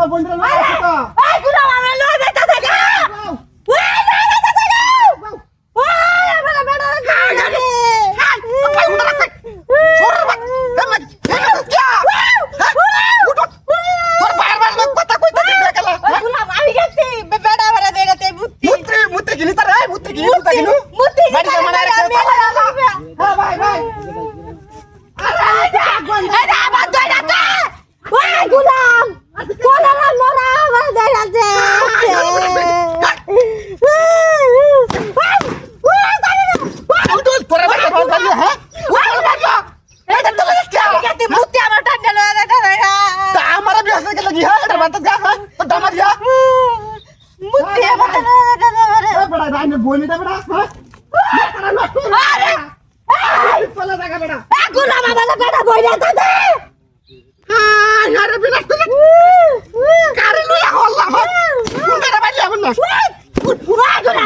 তোমার বন্ধুরা না কথা এই গুলাম আমরা লয়ে যাইতাছে গা ওই লয়ে যাইতাছে গা ওই আমরা বেড়া গাড়ি ভাই উঠা রাখ সর বাট এমন কি তোর বাইরে বাইরে লোক কথা কইতে দেখলা গুলাম আমি গেছি বেড়া বেড়া দেখাতে মুত্তি মুত্তি গিনি তার এই মুত্তি গিনি মুত্তি বাড়ি যা মানে হ্যাঁ ভাই ভাই আরে আবার দই না কা ওই গুলাম কোলা না মোরা আমার দেই আছে তোরা বাইরে বাইরে হ্যাঁ এটা তো লাগে কি গেছি মুত্তি আমার টান্ডা লয়ে যাইতাছে গা তা আমারে বিয়াস কে লাগি হ্যাঁ এটা বাত যা হ্যাঁ তো দামার যা মুত্তি আমার টান্ডা লয়ে যাইতাছে এ বড়া ভাই নে বইনি দে বড়া হ্যাঁ তারা নষ্ট আরে চলে জায়গা বড়া গুলাম আমার বেড়া বই যাইতাছে হ্যাঁ আরে বিনাশ করে কারে লইয়া হল্লা কোনটা বাইরে যাবেন না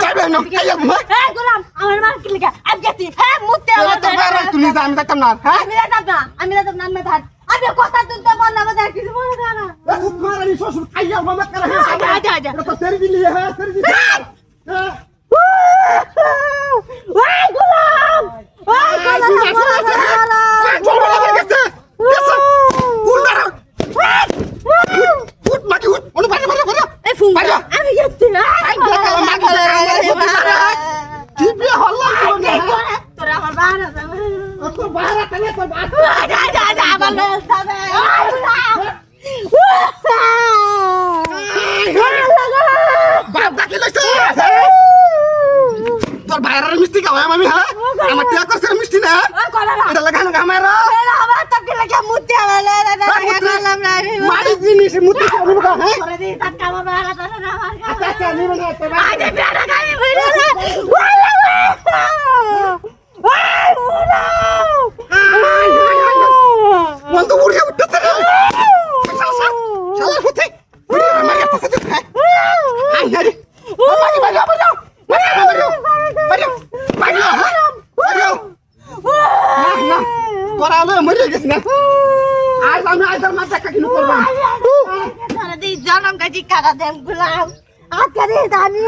যাবে না কাইয়া এই গুলাম আমার মার কি লাগা আজ গেছি হ্যাঁ মুত্তি আমার তো বাইরে তুমি যা আমি যাইতাম না হ্যাঁ আমি যাইতাম না আমি ধার আমি কথা তুলতে বললাম আমাদের কিছু মনে হয় না तुम्हारा रिसोर्स खाइया मामा कर है आजा तो तेरे के लिए है तेरे के लिए ওই গুলাম ওই चल बड़ा कैसे कैसे कौन मारा उठ माकी उठ ओने बारे बारे बारे এই ফুং আমি গেছি না কি বে হল্লা তোরা আমার বাহানা তো বাহারা তলে তো বাহারা আজা আমার লস্তাবে বাপ ডাকি লইছে তোর বাইরের মিষ্টি খাওয়াই আমি হ্যাঁ আমার টিয়া করছে মিষ্টি না এটা লাগানো আমারা আমার তো কি লাগা মুত্তি আমার লাগলাম না মারি জিনিস মুতি খাবো না হ্যাঁ করে দি টাকা আমার বাহানা তারে না আমার আচ্ছা আচ্ছা নিবে না তো আজে বেড়া গাড়ি ভিড়ে মন তো উড়ে উঠতে রে শালা ফুতে আমার কাছে তো হ্যাঁ হাই হাই মারি বাজা বাজা বাজা না তোরা আলো মরে গেছিস না আজ আমি আইদার মা দেখা কিনু করব তারে দি জনম গাজি কাটা দেম গুলাম আজকে রে দানি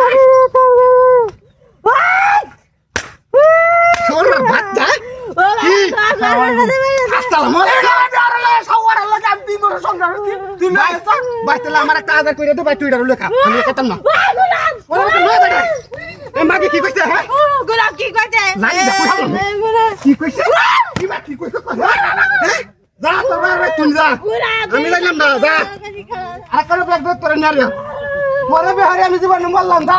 সোর ভাত দা আসসালামু আলাইকুম সাওয়ার লাগা দিন ধরে সংসার তুই না বাইতলা আমার একটা আদার কইরা দে বাই তুই ডারু লেখা আমি কেতাম না গুলাম ওরে তো লয়ে দাঁড়া এ মাকে কি কইছে হ্যাঁ গুলাম কি কইতে নাই দেখো কি কইছে কি কইছে হ্যাঁ যা তোর বাবা তুই যা আমি যাইলাম না যা আর কারো ব্যাগ তোরে নারিয়া পরে বিহারে আমি জীবন বললাম যা